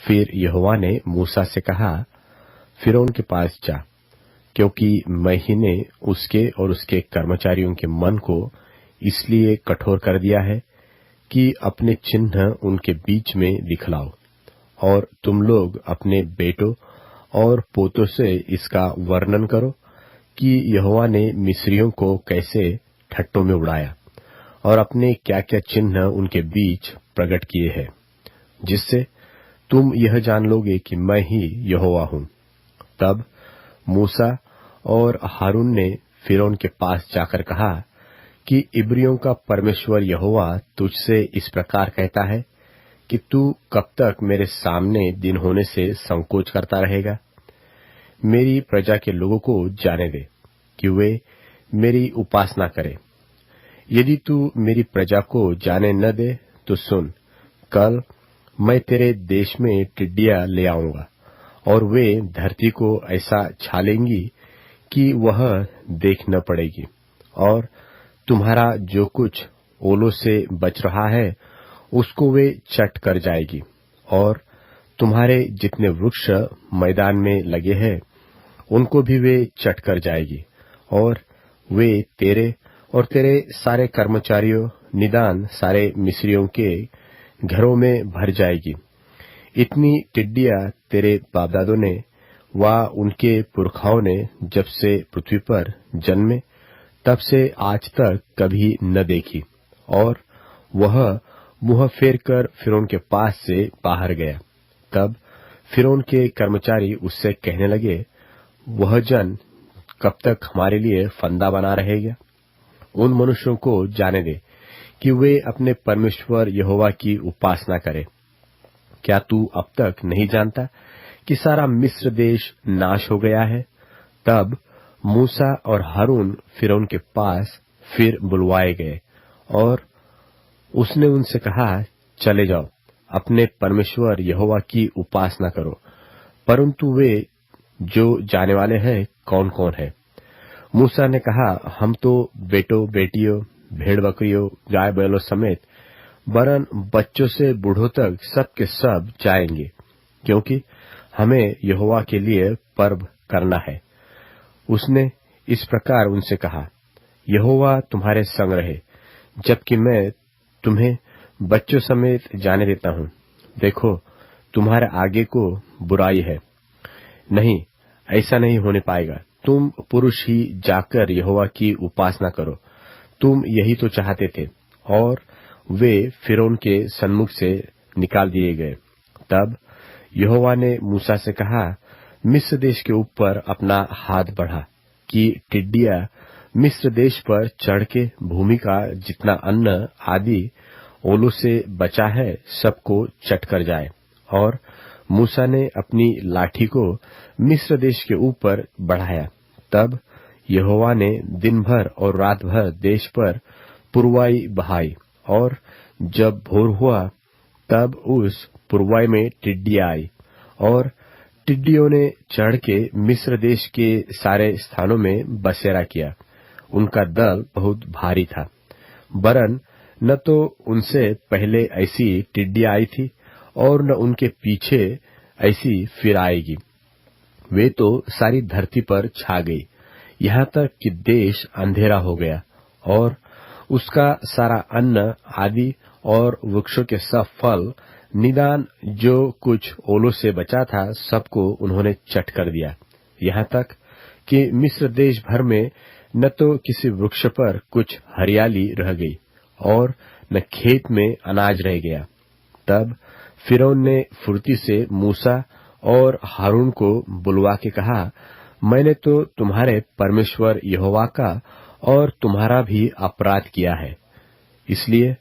फिर यहोवा ने मूसा से कहा, फिरौन के पास जा, क्योंकि मैंने उसके और उसके कर्मचारियों के मन को इसलिए कठोर कर दिया है कि अपने चिन्ह उनके बीच में दिखलाओ, और तुम लोग अपने बेटों और पोतों से इसका वर्णन करो कि यहोवा ने मिस्रियों को कैसे ठट्टों में उड़ाया और अपने क्या क्या चिन्ह उनके बीच प्रकट किए हैं, जिससे तुम यह जान लोगे कि मैं ही यहोवा हूं। तब मूसा और हारून ने फिरौन के पास जाकर कहा कि इब्रियों का परमेश्वर यहोवा तुझसे इस प्रकार कहता है कि तू कब तक मेरे सामने दिन होने से संकोच करता रहेगा। मेरी प्रजा के लोगों को जाने दे कि वे मेरी उपासना करें। यदि तू मेरी प्रजा को जाने न दे तो सुन, कल मैं तेरे देश में टिड्डियां ले आऊंगा और वे धरती को ऐसा छालेंगी कि वह देख न पड़ेगी, और तुम्हारा जो कुछ ओलों से बच रहा है उसको वे चट कर जाएगी, और तुम्हारे जितने वृक्ष मैदान में लगे हैं उनको भी वे चट कर जाएगी, और वे तेरे और तेरे सारे कर्मचारियों निदान सारे मिस्रियों के घरों में भर जाएगी। इतनी टिड्डियां तेरे बापदादों ने व उनके पुरखाओं ने जब से पृथ्वी पर जन्मे तब से आज तक कभी न देखी। और वह मुंह फेर कर फिरौन के पास से बाहर गया। तब फिरौन के कर्मचारी उससे कहने लगे, वह जन कब तक हमारे लिए फंदा बना रहेगा? उन मनुष्यों को जाने दे कि वे अपने परमेश्वर यहोवा की उपासना करें। क्या तू अब तक नहीं जानता कि सारा मिस्र देश नाश हो गया है? तब मूसा और हारून फिरौन के पास फिर बुलवाए गए, और उसने उनसे कहा, चले जाओ, अपने परमेश्वर यहोवा की उपासना करो। परंतु वे जो जाने वाले हैं कौन कौन है? मूसा ने कहा, हम तो बेटों बेटियों भेड़ बकरियों गाय बैलों समेत वरन बच्चों से बूढ़ों तक सब के सब जाएंगे, क्योंकि हमें यहोवा के लिए पर्व करना है। उसने इस प्रकार उनसे कहा, यहोवा तुम्हारे संग रहे, जबकि मैं तुम्हें बच्चों समेत जाने देता हूं। देखो, तुम्हारे आगे को बुराई है। नहीं, ऐसा नहीं होने पाएगा। तुम पुरुष ही जाकर यहोवा की उपासना करो। तुम यही तो चाहते थे। और वे फिरौन के सन्मुख से निकाल दिए गए। तब यहोवा ने मूसा से कहा, मिस्र देश के ऊपर अपना हाथ बढ़ा कि टिड्डियां मिस्र देश पर चढ़ के भूमि का जितना अन्न आदि ओलों से बचा है सबको चट कर जाए। और मूसा ने अपनी लाठी को मिस्र देश के ऊपर बढ़ाया। तब यहोवा ने दिन भर और रात भर देश पर पुरवाई बहाई, और जब भोर हुआ तब उस पुरवाई में टिड्डियां आई, और टिड्डियों ने चढ़ के मिस्र देश के सारे स्थानों में बसेरा किया। उनका दल बहुत भारी था, वरन न तो उनसे पहले ऐसी टिड्डियां आई थी और न उनके पीछे ऐसी फिर आएगी। वे तो सारी धरती पर छा गई, यहाँ तक कि देश अंधेरा हो गया, और उसका सारा अन्न आदि और वृक्षों के सब फल निदान जो कुछ ओलों से बचा था सबको उन्होंने चट कर दिया। यहाँ तक कि मिस्र देश भर में न तो किसी वृक्ष पर कुछ हरियाली रह गई और न खेत में अनाज रह गया। तब फिरौन ने फुर्ती से मूसा और हारून को बुलवा के कहा, मैंने तो तुम्हारे परमेश्वर यहोवा का और तुम्हारा भी अपराध किया है, इसलिए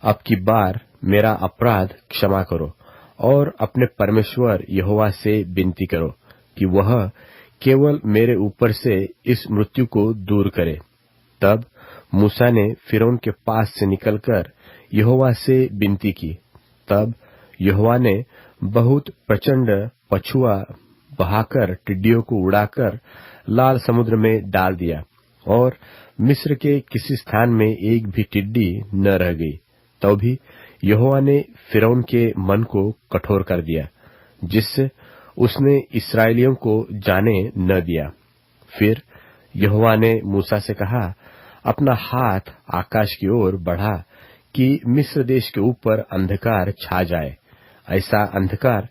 अब की बार मेरा अपराध क्षमा करो और अपने परमेश्वर यहोवा से विनती करो कि वह केवल मेरे ऊपर से इस मृत्यु को दूर करे। तब मूसा ने फिरौन के पास से निकलकर यहोवा से विनती की। तब यहोवा ने बहुत प्रचंड पछुआ बहाकर टिड्डियों को उड़ाकर लाल समुद्र में डाल दिया, और मिस्र के किसी स्थान में एक भी टिड्डी न रह गई। तो भी यहोवा ने फिरौन के मन को कठोर कर दिया, जिससे उसने इस्राएलियों को जाने न दिया। फिर यहोवा ने मूसा से कहा, अपना हाथ आकाश की ओर बढ़ा कि मिस्र देश के ऊपर अंधकार छा जाए, ऐसा अंधकार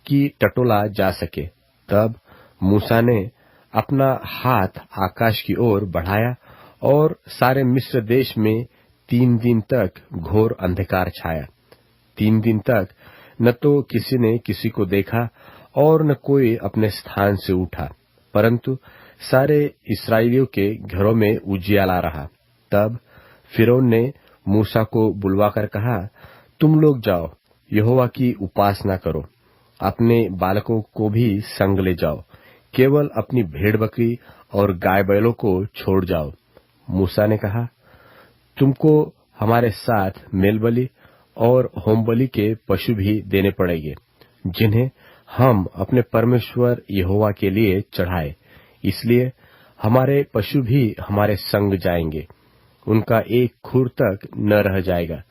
कि टटोला जा सके। तब मूसा ने अपना हाथ आकाश की ओर बढ़ाया और सारे मिस्र देश में 3 दिन तक घोर अंधकार छाया। 3 दिन तक न तो किसी ने किसी को देखा और न कोई अपने स्थान से उठा, परंतु सारे इस्राएलियों के घरों में उजियाला रहा। तब फिरौन ने मूसा को बुलवाकर कहा, तुम लोग जाओ, यहोवा की उपासना करो, अपने बालकों को भी संग ले जाओ, केवल अपनी भेड़ बकरी और गाय बैलों को छोड़ जाओ। मूसा ने कहा, तुमको हमारे साथ मेलबलि और होमबलि के पशु भी देने पड़ेंगे, जिन्हें हम अपने परमेश्वर यहोवा के लिए चढ़ाए। इसलिए हमारे पशु भी हमारे संग जाएंगे, उनका एक खुर तक न रह जाएगा,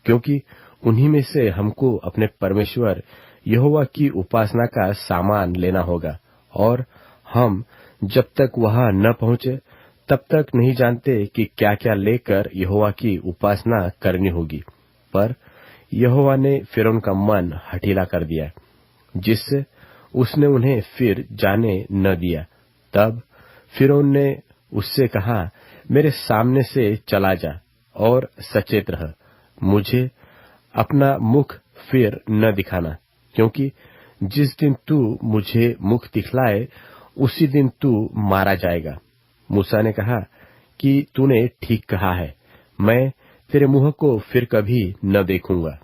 क्योंकि उन्हीं में से हमको अपने परमेश्वर यहोवा की उपासना का सामान लेना होगा, और हम जब तक वहां न पहुंचे तब तक नहीं जानते कि क्या क्या लेकर यहोवा की उपासना करनी होगी। पर यहोवा ने फिरौन का मन हठीला कर दिया, जिससे उसने उन्हें फिर जाने न दिया। तब फिरौन ने उससे कहा, मेरे सामने से चला जा और सचेत रह, मुझे अपना मुख फिर न दिखाना, क्योंकि जिस दिन तू मुझे मुख दिखलाए उसी दिन तू मारा जाएगा। मूसा ने कहा कि तूने ठीक कहा है, मैं तेरे मुंह को फिर कभी न देखूंगा।